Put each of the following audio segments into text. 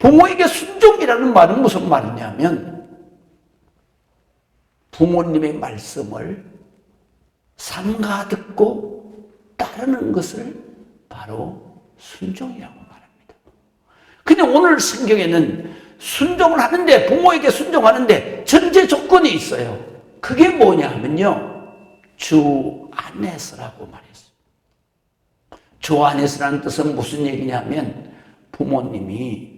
부모에게 순종이라는 말은 무슨 말이냐면 부모님의 말씀을 삼가 듣고 따르는 것을 바로 순종이라고 말합니다. 근데 오늘 성경에는 순종을 하는데, 부모에게 순종하는데 전제 조건이 있어요. 그게 뭐냐 하면요, 주 안에서라고 말했어요. 주 안에서라는 뜻은 무슨 얘기냐면 부모님이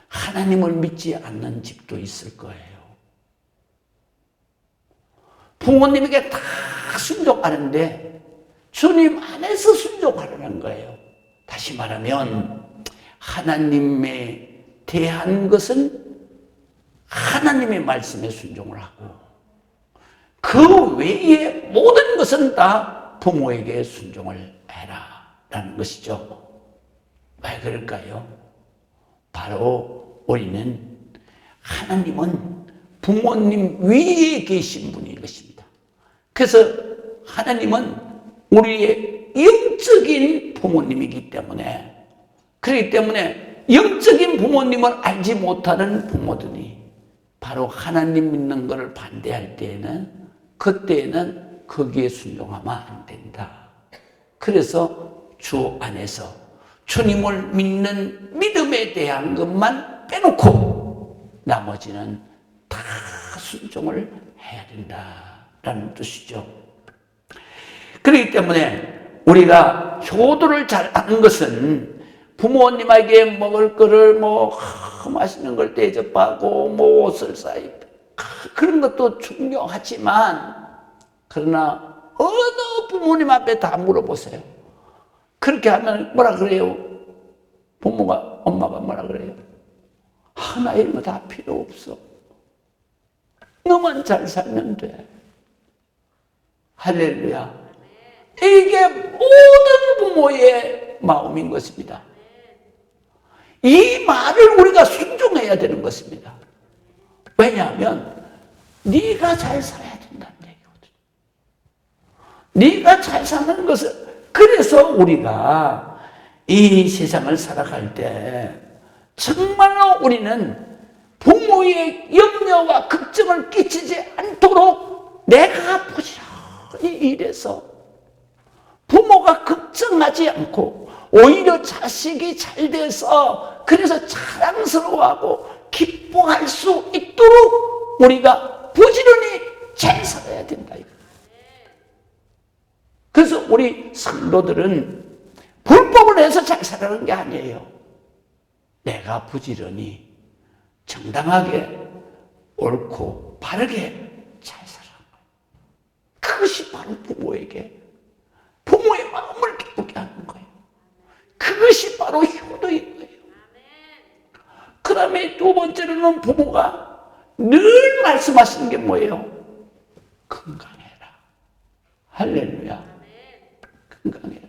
하나님을 믿지 않는 집도 있을 거예요. 부모님에게 다 순종하는데 주님 안에서 순종하라는 거예요. 다시 말하면 하나님에 대한 것은 하나님의 말씀에 순종을 하고 그 외의 모든 것은 다 부모에게 순종을 해라 라는 것이죠. 왜 그럴까요? 바로 우리는 하나님은 부모님 위에 계신 분인 것입니다. 그래서 하나님은 우리의 영적인 부모님이기 때문에, 그렇기 때문에 영적인 부모님을 알지 못하는 부모들이 바로 하나님 믿는 것을 반대할 때에는, 그때에는 거기에 순종하면 안 된다. 그래서 주 안에서 주님을 믿는 믿음에 대한 것만 빼놓고 나머지는 다 순종을 해야 된다라는 뜻이죠. 그렇기 때문에 우리가 효도를 잘 하는 것은 부모님에게 먹을 거를 맛있는 걸 대접하고 옷을 사입고 그런 것도 중요하지만, 그러나 어느 부모님 앞에 다 물어보세요. 그렇게 하면 뭐라 그래요? 엄마가 뭐라 그래요? 나 이런 거 다 필요 없어. 너만 잘 살면 돼. 할렐루야. 이게 모든 부모의 마음인 것입니다. 이 말을 우리가 순종해야 되는 것입니다. 왜냐하면 네가 잘 살아야 된다는 얘기거든요. 네가 잘 사는 것을, 그래서 우리가 이 세상을 살아갈 때 정말로 우리는 부모의 염려와 걱정을 끼치지 않도록 내가 부지런히 일해서 부모가 걱정하지 않고 오히려 자식이 잘 돼서 그래서 자랑스러워하고 기뻐할 수 있도록 우리가 부지런히 잘 살아야 된다. 그래서 우리 성도들은 불법을 해서 잘 살아가는 게 아니에요. 내가 부지런히 정당하게 옳고 바르게 잘 살아가는 거예요. 그것이 바로 부모의 마음을 기쁘게 하는 거예요. 그것이 바로 효도인 거예요. 그 다음에 두 번째로는 부모가 늘 말씀하시는 게 뭐예요? 건강해라. 할렐루야. 건강해라.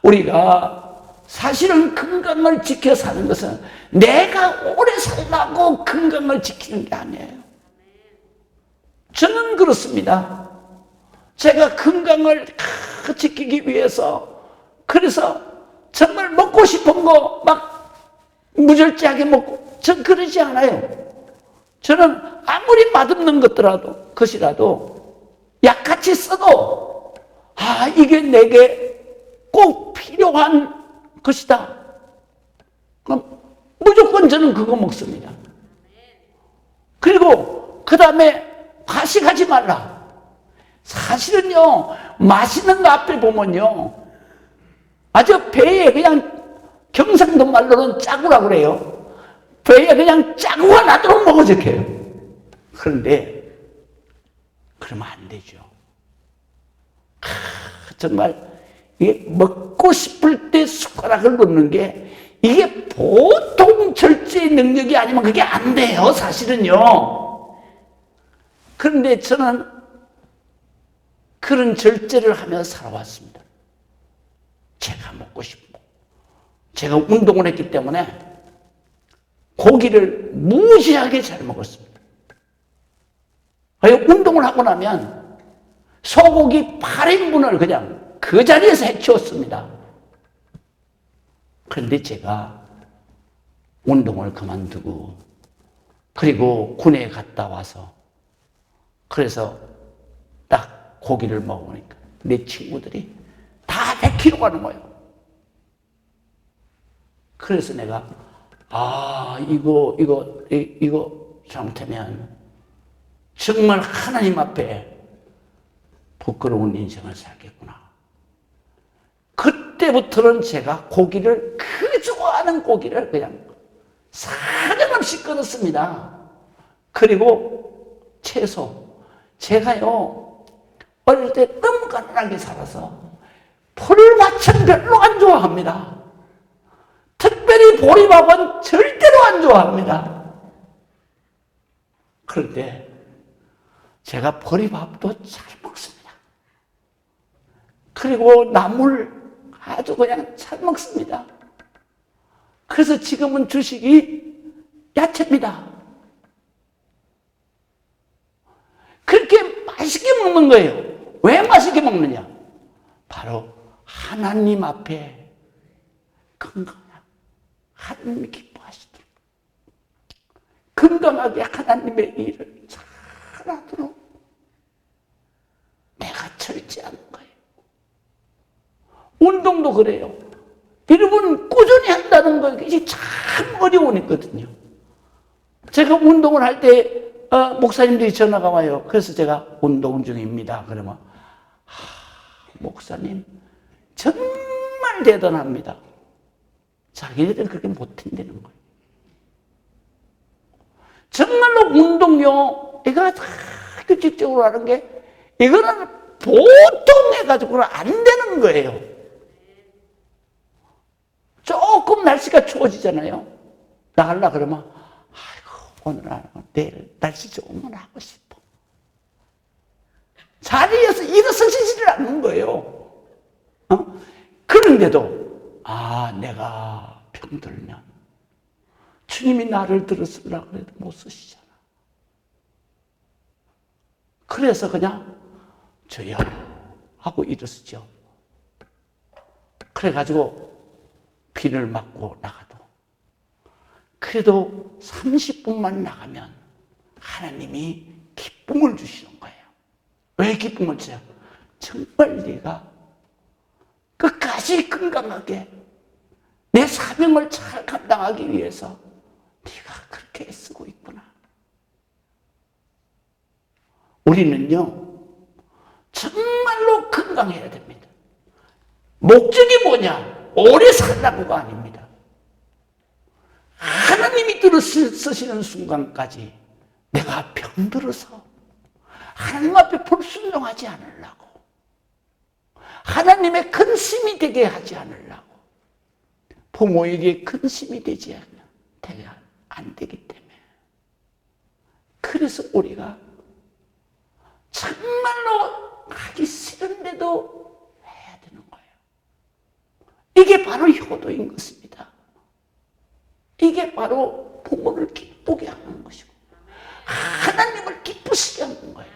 우리가 사실은 건강을 지켜 사는 것은 내가 오래 살라고 건강을 지키는 게 아니에요. 저는 그렇습니다. 제가 건강을 지키기 위해서, 그래서 정말 먹고 싶은 거 막 무절제하게 먹고, 전 그러지 않아요. 저는 아무리 맛없는 것이라도 약같이 써도 이게 내게 꼭 필요한 것이다. 그럼 무조건 저는 그거 먹습니다. 그리고 그 다음에 과식하지 말라. 사실은요, 맛있는 거 앞에 보면요, 아주 배에 그냥, 경상도 말로는 짜구라고 그래요. 배에 그냥 짜구가 나도록 먹어적해요. 그런데 그러면 안 되죠. 정말 이게 먹고 싶을 때 숟가락을 놓는 게 이게 보통 절제의 능력이 아니면 그게 안 돼요, 사실은요. 그런데 저는 그런 절제를 하며 살아왔습니다. 제가 먹고 싶고, 제가 운동을 했기 때문에 고기를 무지하게 잘 먹었습니다. 운동을 하고 나면 소고기 8인분을 그냥 그 자리에서 해치웠습니다. 그런데 제가 운동을 그만두고 그리고 군에 갔다 와서 그래서 딱 고기를 먹으니까 내 친구들이 다 100kg 가는 거예요. 그래서 내가 이거 상태면 정말 하나님 앞에 부끄러운 인생을 살겠구나. 그때부터는 제가 고기를 그 좋아하는 고기를 그냥 사정없이 끊었습니다. 그리고 채소. 제가요 어릴 때 너무 가난하게 살아서 풀밭은 별로 안 좋아합니다. 특별히 보리밥은 절대로 안 좋아합니다. 그런데 제가 보리밥도 잘 먹습니다. 그리고 나물 아주 그냥 잘 먹습니다. 그래서 지금은 주식이 야채입니다. 그렇게 맛있게 먹는 거예요. 왜 맛있게 먹느냐? 바로 하나님 앞에 건강하게 하나님이 기뻐하시도록 건강하게 하나님의 일을 잘하도록 내가 절제하는 거예요. 운동도 그래요. 여러분 꾸준히 한다는 것이 참 어려운 일거든요. 제가 운동을 할 때 목사님들이 전화가 와요. 그래서 제가 운동 중입니다. 그러면 목사님 정말 대단합니다. 자기들은 그렇게 못한다는 거예요. 정말로 운동요 이거 다 규칙적으로 하는 게 이거는 보통 해가지고는 안 되는 거예요. 조금 날씨가 추워지잖아요. 나가려고 그러면 아이고 오늘 안 하고 내일 날씨 좋으면 하고 싶어. 자리에서 일어서지지를 않는 거예요. 그런데도 내가 병들면 주님이 나를 들으시려고 해도 못 쓰시잖아. 그래서 그냥 저요 하고 일어서죠. 그래가지고 비를 맞고 나가도 그래도 30분만 나가면 하나님이 기쁨을 주시는 거예요. 왜 기쁨을 주세요? 정말 네가 끝까지 건강하게 내 사명을 잘 감당하기 위해서 네가 그렇게 애쓰고 있구나. 우리는요 정말로 건강해야 됩니다. 목적이 뭐냐? 오래 살라고가 아닙니다. 하나님이 쓰시는 순간까지 내가 병들어서 하나님 앞에 불순종하지 않으려고, 하나님의 근심이 되게 하지 않으려고, 부모에게 근심이 되게 안 되기 때문에, 그래서 우리가 정말로 하기 싫은데도 해야 되는 거예요. 이게 바로 효도인 것입니다. 이게 바로 부모를 기쁘게 하는 것이고 하나님을 기쁘시게 하는 거예요.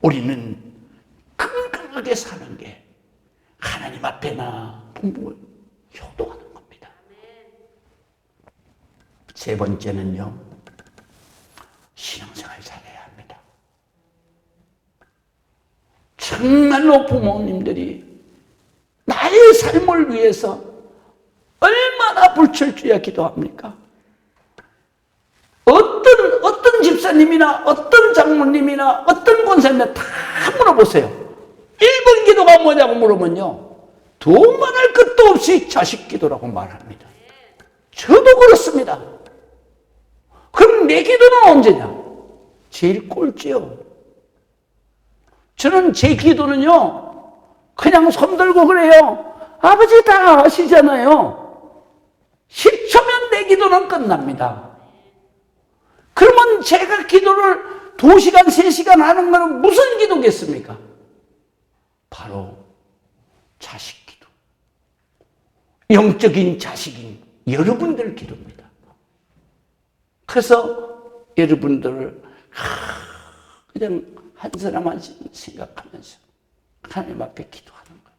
우리는 건강하게 사는 게 하나님 앞에나 부모를 효도하는 겁니다. 세 번째는요, 신앙생활 잘해야 합니다. 정말로 부모님들이 나의 삶을 위해서 얼마나 불철주야 기도합니까? 어떤 집사님이나 어떤 장모님이나 어떤 권사님이나 다 물어보세요. 1번 기도가 뭐냐고 물으면요, 두말할 것도 없이 자식 기도라고 말합니다. 저도 그렇습니다. 그럼 내 기도는 언제냐? 제일 꼴찌요. 저는 제 기도는요, 그냥 손들고 그래요. 아버지 다 아시잖아요. 10초면 내 기도는 끝납니다. 그러면 제가 기도를 2시간, 3시간 하는 것은 무슨 기도겠습니까? 바로 자식 기도. 영적인 자식인 여러분들 기도입니다. 그래서 여러분들을 그냥 한 사람 한 사람 생각하면서 하나님 앞에 기도하는 거예요.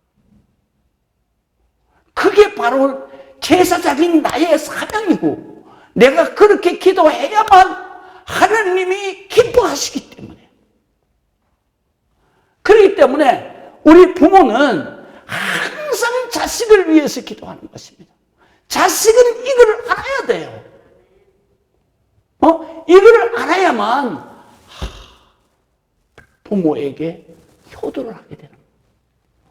그게 바로 제사장인 나의 사명이고 내가 그렇게 기도해야만 하나님이 기뻐하시기 때문에, 그렇기 때문에 우리 부모는 항상 자식을 위해서 기도하는 것입니다. 자식은 이걸 알아야 돼요. 이걸 알아야만 부모에게 효도를 하게 되는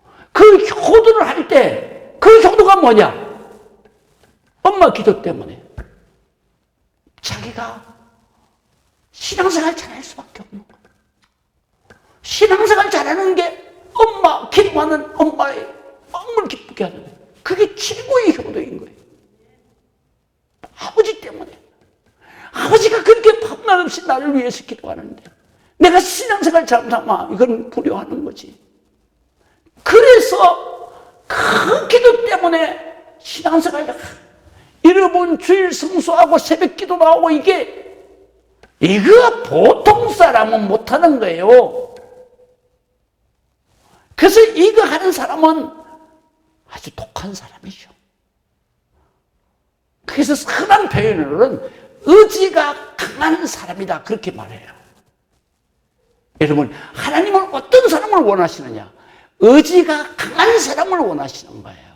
거예요. 그 효도를 할 때 그 효도가 뭐냐? 엄마 기도 때문에 자기가 신앙생활 잘할 수밖에 없는 거예요. 신앙생활 잘하는 게 엄마, 기도하는 엄마의 마음을 기쁘게 하는 거예요. 그게 최고의 효도인 거예요. 아버지 때문에. 아버지가 그렇게 밤낮 없이 나를 위해서 기도하는데 내가 신앙생활 잘못하면 이건 불효하는 거지. 그래서 그 기도 때문에 신앙생활 여러분 주일 성수하고 새벽 기도 나오고 이거 보통 사람은 못하는 거예요. 그래서 이거 하는 사람은 아주 독한 사람이죠. 그래서 흔한 표현으로는 의지가 강한 사람이다 그렇게 말해요. 여러분, 하나님은 어떤 사람을 원하시느냐? 의지가 강한 사람을 원하시는 거예요.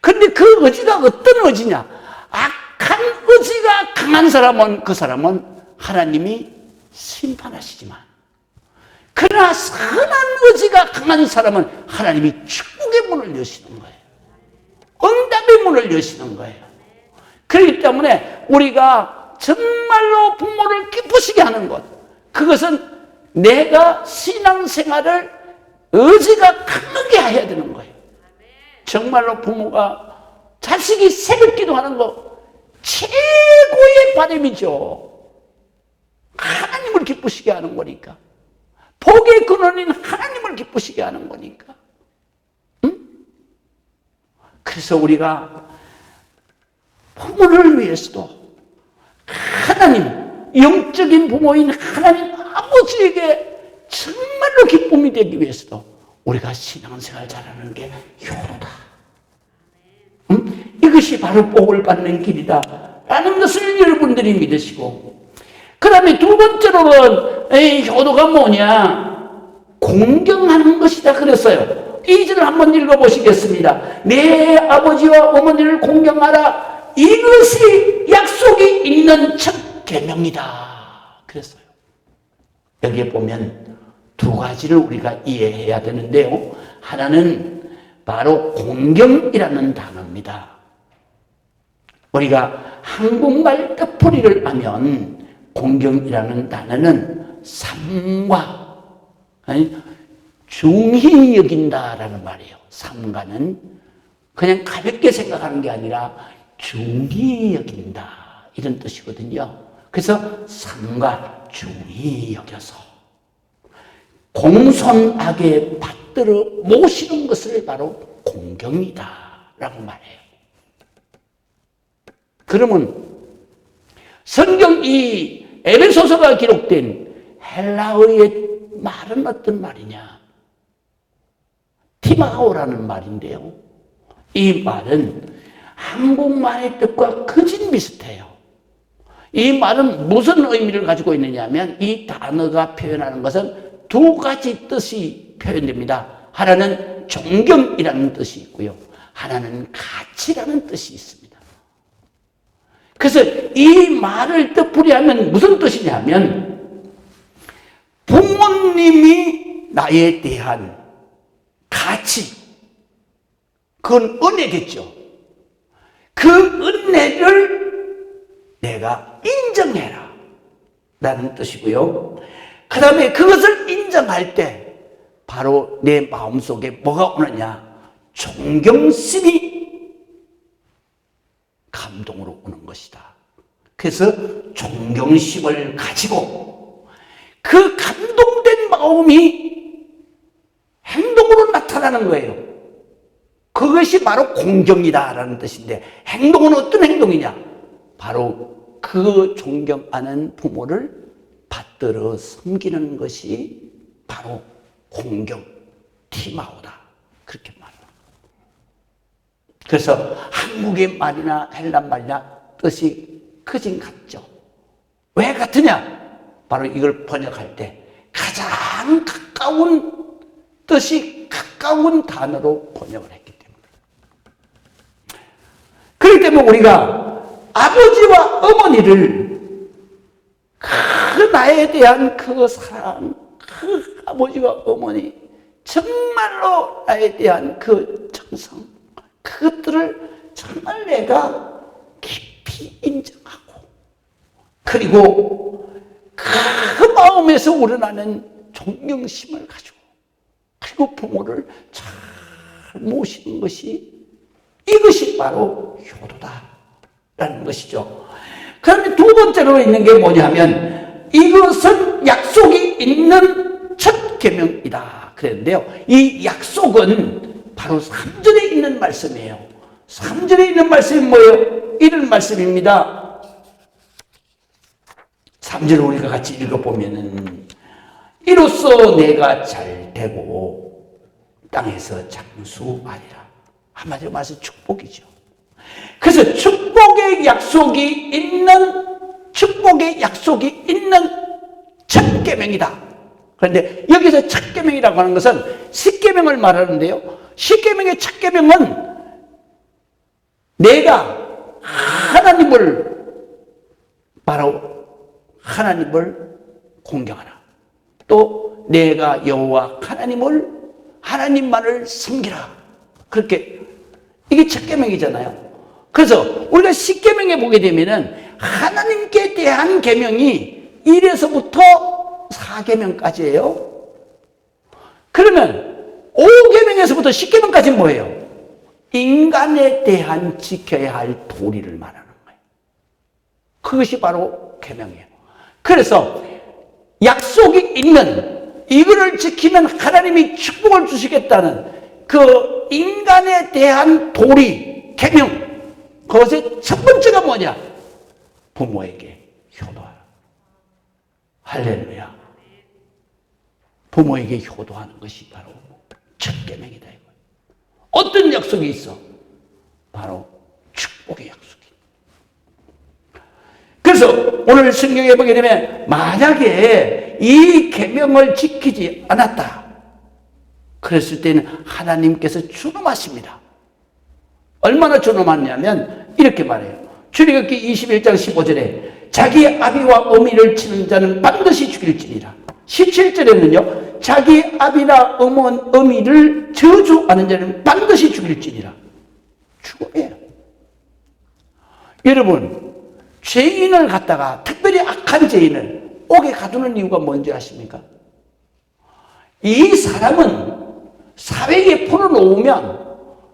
그런데 그 의지가 어떤 의지냐? 악한 의지가 강한 사람은 그 사람은 하나님이 심판하시지만, 그러나 선한 의지가 강한 사람은 하나님이 축복의 문을 여시는 거예요. 응답의 문을 여시는 거예요. 그렇기 때문에 우리가 정말로 부모를 기쁘시게 하는 것, 그것은 내가 신앙생활을 의지가 강하게 해야 되는 거예요. 정말로 부모가 자식이 새벽 기도하는 거 최고의 바람이죠. 하나님을 기쁘시게 하는 거니까. 복의 근원인 하나님을 기쁘시게 하는 거니까. 응? 그래서 우리가 부모를 위해서도 하나님, 영적인 부모인 하나님 아버지에게 정말로 기쁨이 되기 위해서도 우리가 신앙생활 잘하는 게 효도다. 이것이 바로 복을 받는 길이다 라는 것을 여러분들이 믿으시고, 그 다음에 두 번째로는 효도가 뭐냐? 공경하는 것이다 그랬어요. 2절을 한번 읽어보시겠습니다. 내 아버지와 어머니를 공경하라. 이것이 약속이 있는 첫 계명이다 그랬어요. 여기에 보면 두 가지를 우리가 이해해야 되는데요. 하나는 바로 공경이라는 단어입니다. 우리가 한국말 뜻풀이를 하면 공경이라는 단어는 삼가, 중히 여긴다라는 말이에요. 삼가는 그냥 가볍게 생각하는 게 아니라 중히 여긴다 이런 뜻이거든요. 그래서 삼가, 중히 여겨서 공손하게 받들어 모시는 것을 바로 공경이다라고 말해요. 그러면 성경 이 에베소서가 기록된 헬라어의 말은 어떤 말이냐? 티마오라는 말인데요. 이 말은 한국말의 뜻과 거진 비슷해요. 이 말은 무슨 의미를 가지고 있느냐면 이 단어가 표현하는 것은 두 가지 뜻이 표현됩니다. 하나는 존경이라는 뜻이 있고요. 하나는 가치라는 뜻이 있습니다. 그래서 이 말을 뜻풀이하면 무슨 뜻이냐면 부모님이 나에 대한 가치, 그건 은혜겠죠. 그 은혜를 내가 인정해라 라는 뜻이고요. 그 다음에 그것을 인정할 때 바로 내 마음속에 뭐가 오느냐? 존경심이 감동으로 오는 것이다. 그래서 존경심을 가지고 그 감동된 마음이 행동으로 나타나는 거예요. 그것이 바로 공경이다라는 뜻인데, 행동은 어떤 행동이냐? 바로 그 존경하는 부모를 받들어 섬기는 것이 바로 공경, 티마오다. 그렇게 말합니다. 그래서 한국의 말이나 헬란 말이나 뜻이 크진 같죠. 왜 같으냐? 바로 이걸 번역할 때 가장 가까운 뜻이 가까운 단어로 번역을 했기 때문에. 그렇기 때문에 우리가 아버지와 어머니를 그 나에 대한 그 사랑, 그 아버지와 어머니, 정말로 나에 대한 그 정성, 그것들을 정말 내가 깊이 인정하고, 그리고 그 마음에서 우러나는 존경심을 가지고, 그리고 부모를 잘 모시는 것이, 이것이 바로 효도다라는 것이죠. 그다음에 두 번째로 있는 게 뭐냐면, 이것은 약속이 있는 첫 계명이다 그랬는데요. 이 약속은 바로 3절에 있는 말씀이에요. 3절에 있는 말씀이 뭐예요? 이런 말씀입니다. 3절을 우리가 같이 읽어보면은, 이로써 내가 잘 되고 땅에서 장수하리라. 한마디로 말해서 축복이죠. 그래서 축복의 약속이 있는 첫 계명이다. 그런데 여기서 첫 계명이라고 하는 것은 십계명을 말하는데요. 십계명의 첫 계명은 내가 하나님을 공경하라. 또 내가 여호와 하나님만을 섬기라. 그렇게 이게 첫 계명이잖아요. 그래서 우리가 십계명에 보게 되면은 하나님께 대한 계명이 1에서부터 4계명까지예요. 그러면 5계명에서부터 10계명까지는 뭐예요? 인간에 대한 지켜야 할 도리를 말하는 거예요. 그것이 바로 계명이에요. 그래서 약속이 있는, 이거를 지키면 하나님이 축복을 주시겠다는 그 인간에 대한 도리, 계명, 그것의 첫 번째가 뭐냐? 부모에게 효도하라. 할렐루야. 부모에게 효도하는 것이 바로 첫 계명이다 이거예요. 어떤 약속이 있어? 바로 축복의 약속이. 그래서 오늘 성경에 보게 되면 만약에 이 계명을 지키지 않았다, 그랬을 때는 하나님께서 준엄하십니다. 얼마나 준엄하냐면 이렇게 말해요. 출애굽기 21장 15절에 자기 아비와 어미를 치는 자는 반드시 죽일지니라. 17절에는요, 자기 아비나 어미를 저주하는 자는 반드시 죽일지니라. 죽음이에요. 여러분, 죄인을 갖다가, 특별히 악한 죄인을 옥에 가두는 이유가 뭔지 아십니까? 이 사람은 사회에 풀어놓으면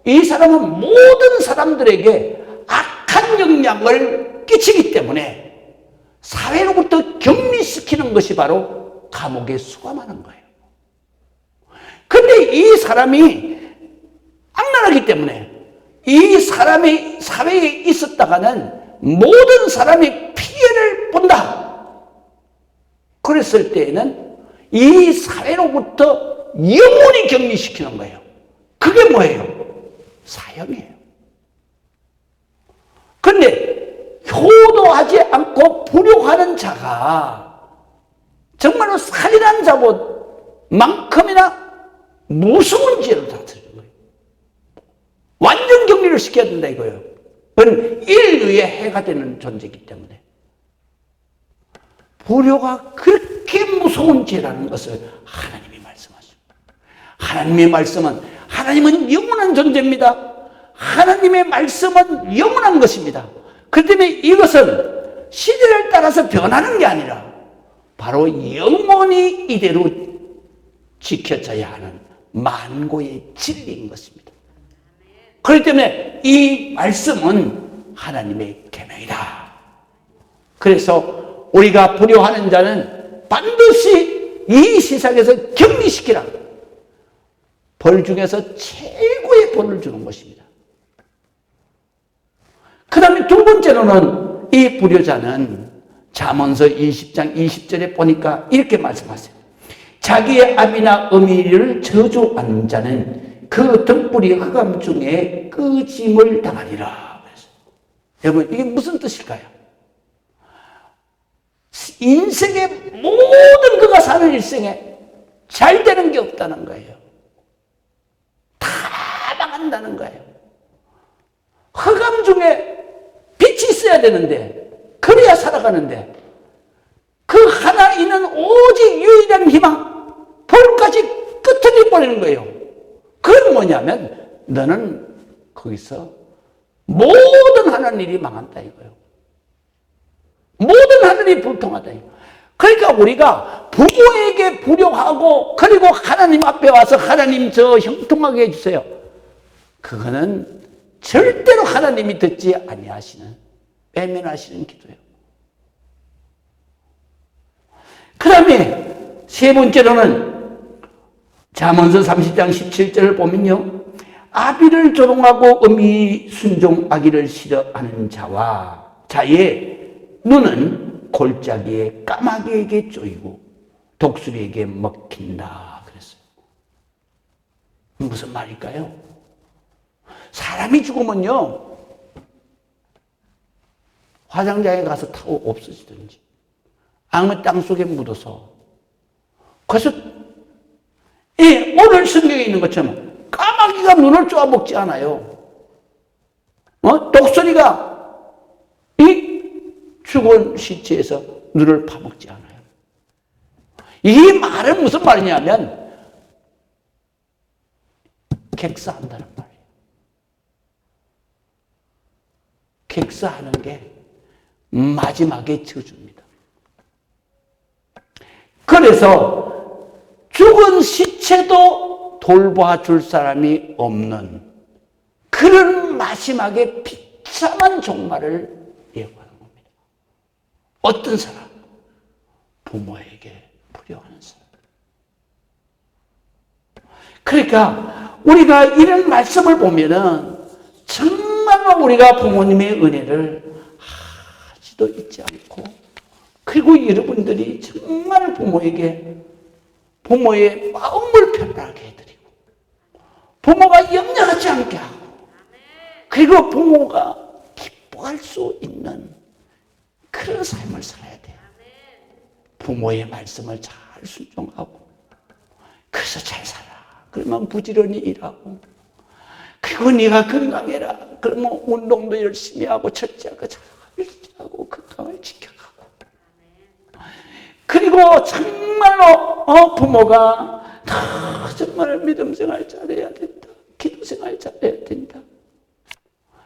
이 사람은 모든 사람들에게 악한 영향을 끼치기 때문에 사회로부터 격리시키는 것이 바로 감옥에 수감하는 거예요. 그런데 이 사람이 악랄하기 때문에 이 사람이 사회에 있었다가는 모든 사람이 피해를 본다. 그랬을 때에는 이 사회로부터 영원히 격리시키는 거예요. 그게 뭐예요? 사형이에요. 그런데 효도하지 않고 불효하는 자가 정말로 살인한 자만큼이나 무서운 죄를 다스리는 거예요. 완전 격리를 시켜야 된다 이거예요. 그건 인류에 해가 되는 존재이기 때문에. 불효가 그렇게 무서운 죄라는 것을 하나님이 말씀하십니다. 하나님의 말씀은, 하나님은 영원한 존재입니다. 하나님의 말씀은 영원한 것입니다. 그렇기 때문에 이것은 시대를 따라서 변하는 게 아니라 바로 영원히 이대로 지켜져야 하는 만고의 진리인 것입니다. 그렇기 때문에 이 말씀은 하나님의 계명이다. 그래서 우리가 불효하는 자는 반드시 이 세상에서 격리시키라. 벌 중에서 최고의 벌을 주는 것입니다. 그 다음에 두 번째로는 이 불효자는 잠언서 20장 20절에 보니까 이렇게 말씀하세요. 자기의 아비나 어미를 저주하는 자는 그 등불이 흑암 중에 끄짐을 당하리라. 여러분, 이게 무슨 뜻일까요? 인생의 모든 그가 사는 일생에 잘 되는 게 없다는 거예요. 다 망한다는 거예요. 흑암 중에 빛이 있어야 되는데, 그래야 살아가는데, 그 하나 있는 오직 유일한 희망, 볼까지 끄트려 버리는 거예요. 그건 뭐냐면, 너는 거기서 모든 하는 일이 망한다 이거예요. 모든 하늘이 불통하다. 그러니까 우리가 부모에게 불효하고 그리고 하나님 앞에 와서 하나님 저 형통하게 해주세요. 그거는 절대로 하나님이 듣지 아니하시는, 외면하시는 기도예요. 그 다음에 세 번째로는 잠언서 30장 17절을 보면요, 아비를 조롱하고 음이 순종하기를 싫어하는 자의 눈은 골짜기에 까마귀에게 쪼이고 독수리에게 먹힌다 그랬어요. 무슨 말일까요? 사람이 죽으면요, 화장장에 가서 타고 없어지든지 아니면 땅속에 묻어서, 그래서 오늘 성경에 있는 것처럼 까마귀가 눈을 쪼아먹지 않아요. 독수리가 이 죽은 시체에서 눈을 파먹지 않아요. 이 말은 무슨 말이냐면 객사한다는 말이에요. 객사하는 게 마지막에 저주입니다. 그래서 죽은 시체도 돌봐줄 사람이 없는 그런 마지막에 비참한 종말을 예고하는 겁니다. 어떤 사람? 부모에게 불효하는 사람. 그러니까 우리가 이런 말씀을 보면은 정말로 우리가 부모님의 은혜를 하지도 잊지 않고, 그리고 여러분들이 정말 부모의 마음을 편하게 해드리고, 부모가 염려하지 않게 하고, 그리고 부모가 기뻐할 수 있는 그런 삶을 살아야 돼요. 부모의 말씀을 잘 순종하고, 그래서 잘 살아. 그러면 부지런히 일하고, 그리고 네가 건강해라. 그러면 운동도 열심히 하고, 철저하게 잘 하고, 건강을 지켜가고. 그리고 정말로 부모가 정말 믿음 생활 잘해야 된다. 기도 생활 잘해야 된다.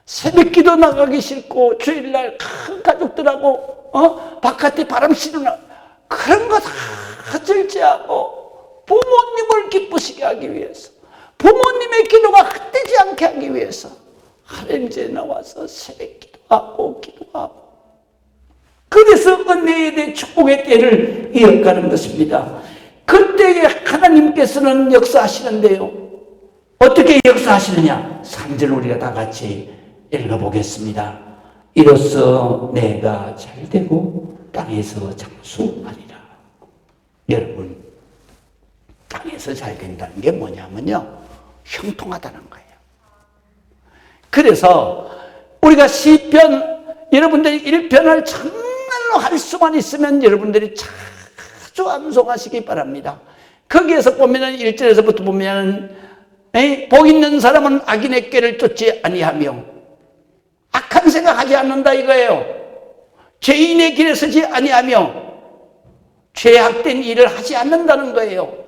새벽 기도 나가기 싫고 주일날 가족들하고 바깥에 바람 쐬는 그런 거 다 절제하고 부모님을 기쁘시게 하기 위해서, 부모님의 기도가 헛되지 않게 하기 위해서 하렘제에 나와서 새벽 기도하고, 그래서 은혜의 대 축복의 때를 이어가는 것입니다. 그때에 하나님께서는 역사하시는데요, 어떻게 역사하시느냐? 3절 우리가 다 같이 읽어보겠습니다. 이로써 내가 잘되고 땅에서 장수하리라. 여러분, 땅에서 잘 된다는 게 뭐냐면요, 형통하다는 거예요. 그래서 우리가 시편, 여러분들이 1편을 정말로 할 수만 있으면 여러분들이 자주 암송하시기 바랍니다. 거기에서 보면은 1절에서부터 보면은 복 있는 사람은 악인의 꾀를 쫓지 아니하며 악한 생각하지 않는다 이거예요. 죄인의 길에 서지 아니하며 죄악된 일을 하지 않는다는 거예요.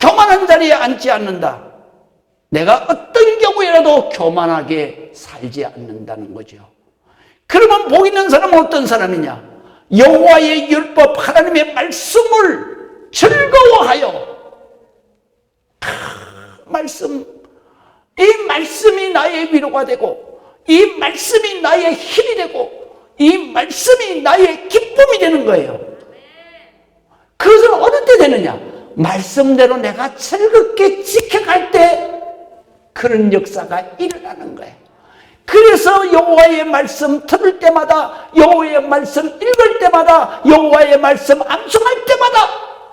교만한 자리에 앉지 않는다. 내가 어떤 경우에라도 교만하게 살지 않는다는 거죠. 그러면 복 있는 사람은 어떤 사람이냐? 여호와의 율법, 하나님의 말씀을 즐거워하여, 이 말씀이 나의 위로가 되고, 이 말씀이 나의 힘이 되고, 이 말씀이 나의 기쁨이 되는 거예요. 그것은 어느 때 되느냐? 말씀대로 내가 즐겁게 지켜갈 때 그런 역사가 일어나는 거예요. 그래서 여호와의 말씀 들을 때마다, 여호와의 말씀 읽을 때마다, 여호와의 말씀 암송할 때마다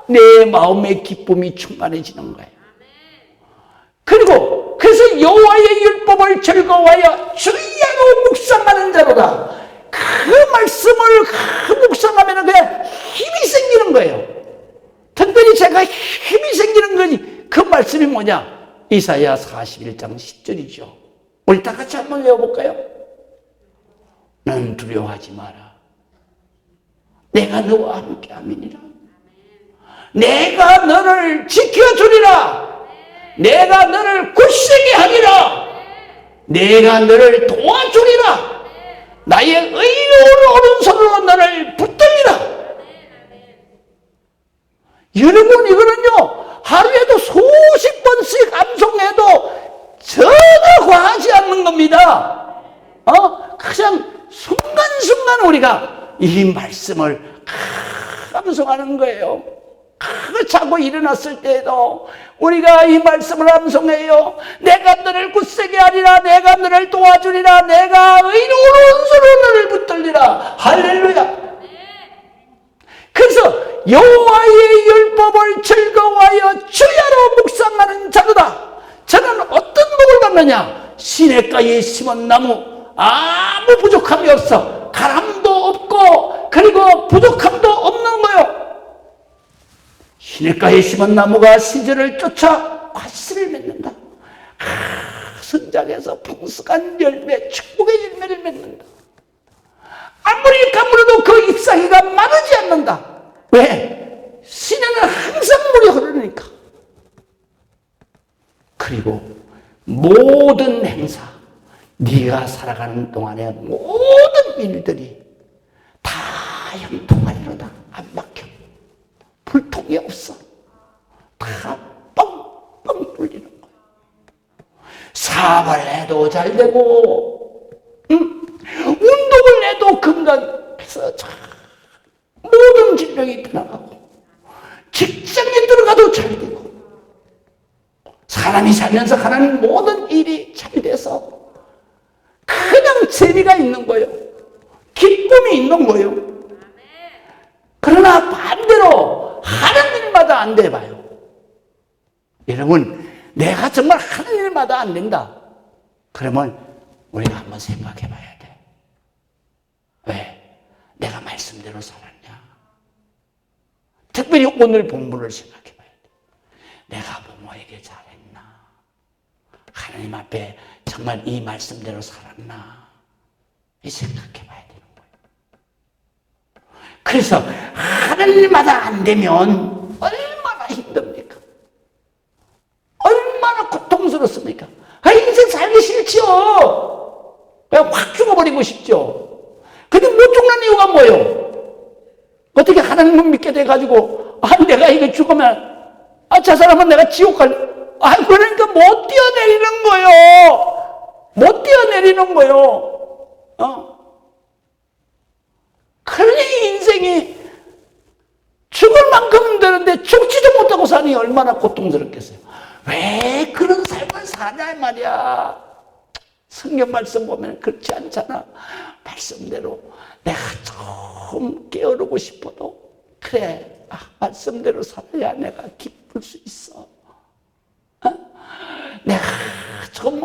내 마음의 기쁨이 충만해지는 거예요. 그리고 그래서 여호와의 율법을 즐거워하여 주야로 묵상하는 자로다. 그 말씀을 묵상하면 그냥 힘이 생기는 거예요. 특별히 제가 힘이 생기는 거지. 그 말씀이 뭐냐? 이사야 41장 10절이죠. 우리 다 같이 한번 외워볼까요? 너는 두려워하지 마라. 내가 너와 함께 함이니라. 내가 너를 지켜주리라. 내가 너를 굳세게 하리라. 내가 너를 도와주리라. 나의 의로운 오른손으로 너를 붙들리라. 여러분, 이거는요, 하루에도 수십 번씩 암송해도 전혀 과하지 않는 겁니다. 그냥 순간순간 우리가 이 말씀을 암송하는 거예요. 자고 일어났을 때에도 우리가 이 말씀을 암송해요. 내가 너를 굳세게 하리라. 내가 너를 도와주리라. 내가 의로운 오른손으로 너를 붙들리라. 할렐루야. 그래서 여호와의 율법을 즐거워하여 주야로 묵상하는 자로다. 저는 어떤 복을 받느냐? 시냇가에 심은 나무, 아무 부족함이 없어. 가람도 없고 그리고 부족함도 없는 거요. 시냇가에 심은 나무가 시절을 쫓아 과실을 맺는다. 성장해서 풍성한 열매, 축복의 열매를 맺는다. 아무리 가물어도 그 잎사귀가 마르지 않는다. 왜? 시내는 항상 물이 흐르니까. 그리고 모든 행사, 네가 살아가는 동안의 모든 일들이 다 형통하리로다. 안 막혀. 불통이 없어. 다 뻥뻥 뚫리는 거야. 사업을 해도 잘 되고, 운동을 해도 건강해서 모든 질병이 떠나가고, 직장에 들어가도 잘 되고, 사람이 살면서 하는 모든 일이 잘 돼서 그냥 재미가 있는 거예요. 기쁨이 있는 거예요. 그러나 반대로 하는 일마다 안 돼 봐요. 여러분, 내가 정말 하는 일마다 안 된다. 그러면 우리가 한번 생각해 봐야 돼. 왜? 내가 말씀대로 살았냐? 특별히 오늘 본문을 생각해 봐야 돼. 내가 부모에게 잘했나? 하나님 앞에 정말 이 말씀대로 살았나? 이 생각해 봐야 되는 거예요. 그래서 하는 일마다 안 되면 얼마나 힘듭니까? 얼마나 고통스럽습니까? 인생 살기 싫지요. 그냥 확 죽어버리고 싶죠. 근데 못 죽는 이유가 뭐예요? 어떻게 하나님을 믿게 돼가지고, 내가 이거 죽으면, 저 사람은 내가 지옥 갈, 그러니까 못 뛰어내리는 거예요. 못 뛰어내리는 거예요. 그러니 인생이 죽을 만큼 되는데 죽지도 못하고 사니 얼마나 고통스럽겠어요. 왜 그런 삶을 사냐 이 말이야. 성경 말씀 보면 그렇지 않잖아. 말씀대로 내가 좀 게으르고 싶어도 그래, 말씀대로 살아야 내가 기쁠 수 있어. 내가 좀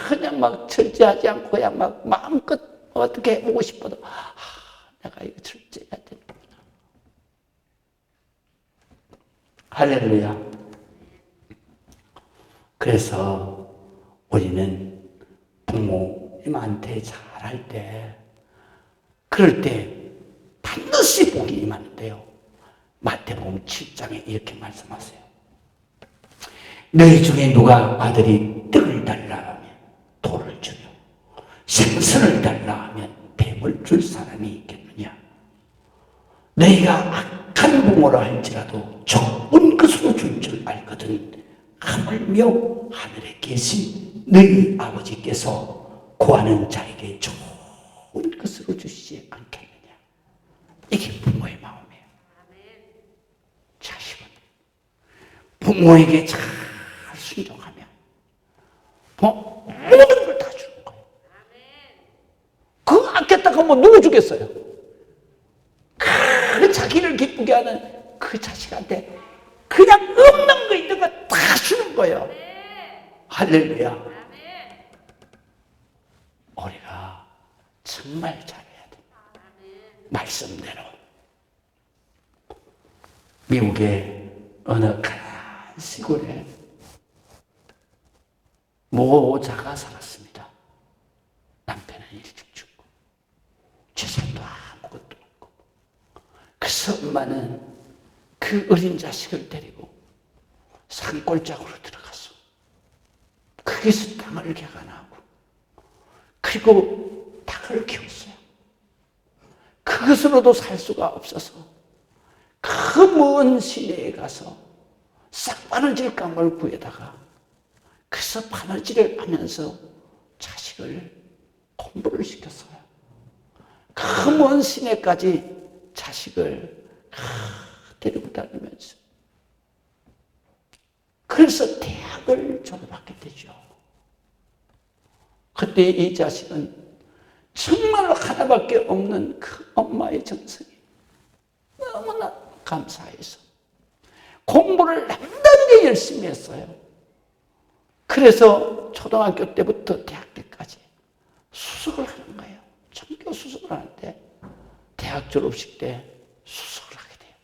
그냥 막 철저하지 않고 그냥 막 마음껏 어떻게 해보고 싶어도 내가 이거 철저해야 되는구나. 할렐루야. 그래서 우리는 부모님한테 잘할 때, 그럴 때 반드시 복이 임하는데요. 마태복음 7장에 이렇게 말씀하세요. 너희 중에 누가 아들이 떡을 달라 하면 돌을 주며 생선을 달라 하면 뱀을 줄 사람이 있겠느냐? 너희가 악한 부모라 할지라도 좋은 것으로 줄 줄 알거든. 하물며 하늘에 계신 너희 아버지께서 구하는 자에게 좋은 것으로 주시지 않겠느냐? 이게 부모의 마음이에요. 자식은 부모에게 잘 순종하면 모든 걸 다 주는 거예요. 그거 아꼈다가 누구 주겠어요? 그 자기를 기쁘게 하는 그 자식한테 그냥 없는 거 있는 거 하는 거예요. 할렐루야. 우리가 정말 잘해야 돼. 말씀대로. 미국의 어느 큰 시골에 모자가 살았습니다. 남편은 일찍 죽고 재산도 아무것도 없고. 그래서 엄마는 그 어린 자식을 데리고 산골짜기로 들어갔어. 거기서 땅을 개간하고 그리고 닭을 키웠어요. 그것으로도 살 수가 없어서 그 먼 시내에 가서 싹바느질 감을 구해다가 그래서 바느질을 하면서 자식을 공부를 시켰어요. 그 먼 시내까지 자식을 데리고 다니면서 그래서 대학을 졸업하게 되죠. 그때 이 자식은 정말 하나밖에 없는 그 엄마의 정성이 너무나 감사해서 공부를 남다르게 열심히 했어요. 그래서 초등학교 때부터 대학 때까지 수석을 하는 거예요. 전교 수석을 하는데 대학 졸업식 때 수석을 하게 돼요.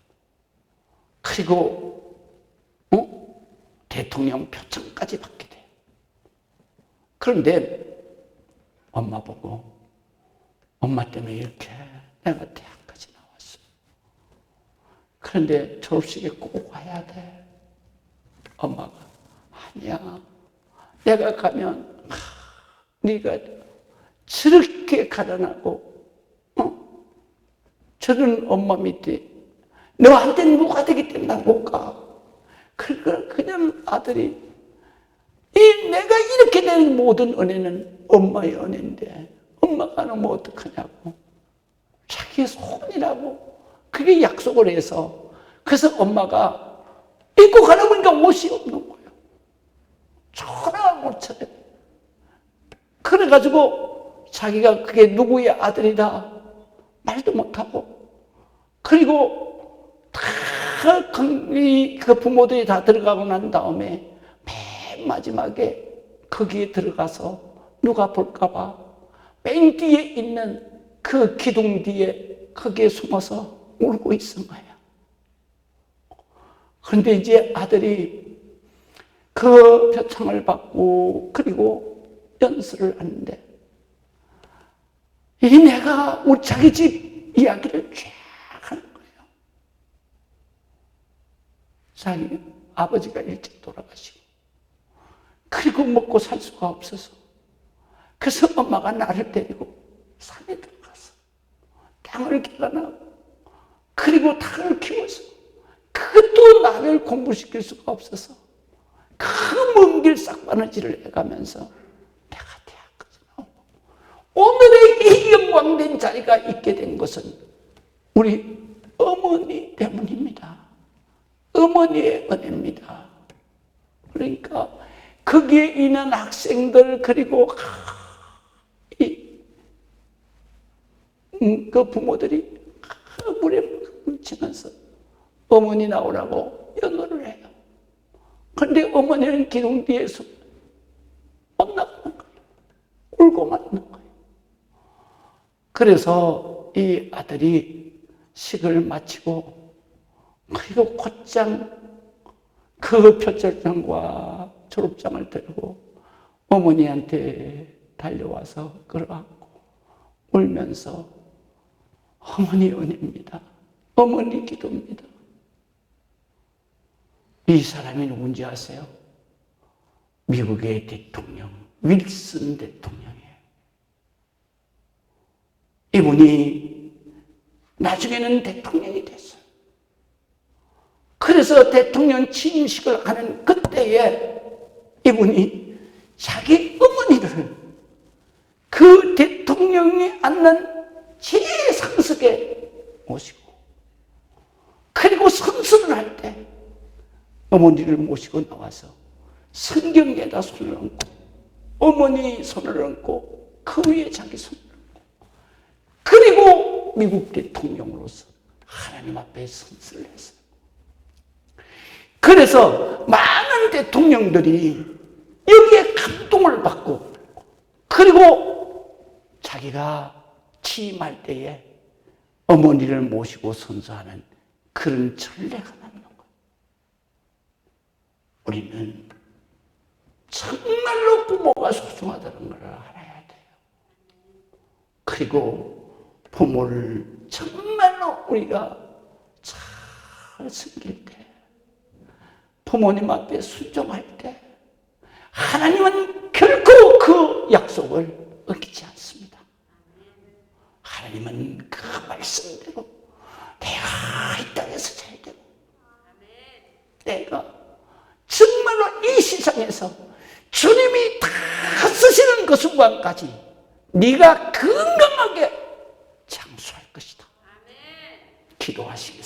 그리고 대통령 표창까지 받게 돼요. 그런데 엄마 보고 엄마 때문에 이렇게 내가 대학까지 나왔어. 그런데 졸업식에 꼭 와야 돼. 엄마가 아니야. 내가 가면 네가 저렇게 가련하고 저런 엄마 밑에 너한테는 누가 되기 때문에 난 못 가. 그러니까 그냥 아들이 내가 이렇게 된 모든 은혜는 엄마의 은혜인데 엄마가 너무 어떡하냐고 자기의 손이라고 그게 약속을 해서 그래서 엄마가 입고 가다 보니까 옷이 없는 거예요. 초라한 옷처럼. 그래가지고 자기가 그게 누구의 아들이다 말도 못하고 그리고 그 부모들이 다 들어가고 난 다음에 맨 마지막에 거기에 들어가서 누가 볼까봐 맨 뒤에 있는 그 기둥 뒤에 거기에 숨어서 울고 있은 거예요. 그런데 이제 아들이 그 표창을 받고 그리고 연수를 하는데 이 내가 우리 자기 집 이야기를 쫙 하는 거예요. 자기 아버지가 일찍 돌아가시고 그리고 먹고 살 수가 없어서 그래서 엄마가 나를 데리고 산에 들어가서 땅을 개간하고 그리고 닭을 키워서 그것도 나를 공부시킬 수가 없어서 그 먼 길 싹바느질을 해가면서 내가 대학까지 나오고 오늘의 이 영광된 자리가 있게 된 것은 우리 어머니 때문입니다. 어머니의 은혜입니다. 그러니까 거기에 있는 학생들 그리고 그 부모들이 물에 묻히면서 어머니 나오라고 연호를 해요. 그런데 어머니는 기둥 뒤에서 못 나가는 거예요. 울고만 있는 거예요. 그래서 이 아들이 식을 마치고 그리고 곧장 그 표절장과 졸업장을 들고 어머니한테 달려와서 끌어안고 울면서 어머니 은혜입니다. 어머니 기도입니다. 이 사람이 누군지 아세요? 미국의 대통령 윌슨 대통령이에요. 이분이 나중에는 대통령이 됐어요. 그래서 대통령 취임식을 하는 그때에 이분이 자기 어머니를 그 대통령이 앉는 최상석에 모시고 그리고 선서를 할 때 어머니를 모시고 나와서 성경에다 손을 얹고 어머니 손을 얹고 그 위에 자기 손을 얹고 그리고 미국 대통령으로서 하나님 앞에 선서를 했어요. 그래서 많은 대통령들이 여기에 감동을 받고, 그리고 자기가 취임할 때에 어머니를 모시고 선서하는 그런 전례가 남는 거예요. 우리는 정말로 부모가 소중하다는 걸 알아야 돼요. 그리고 부모를 정말로 우리가 잘 섬길 때, 부모님 앞에 순종할 때 하나님은 결코 그 약속을 어기지 않습니다. 하나님은 그 말씀대로 내가 이 땅에서 잘 되고, 내가 정말로 이 세상에서 주님이 다 쓰시는 그 순간까지 네가 건강하게 장수할 것이다. 기도하시기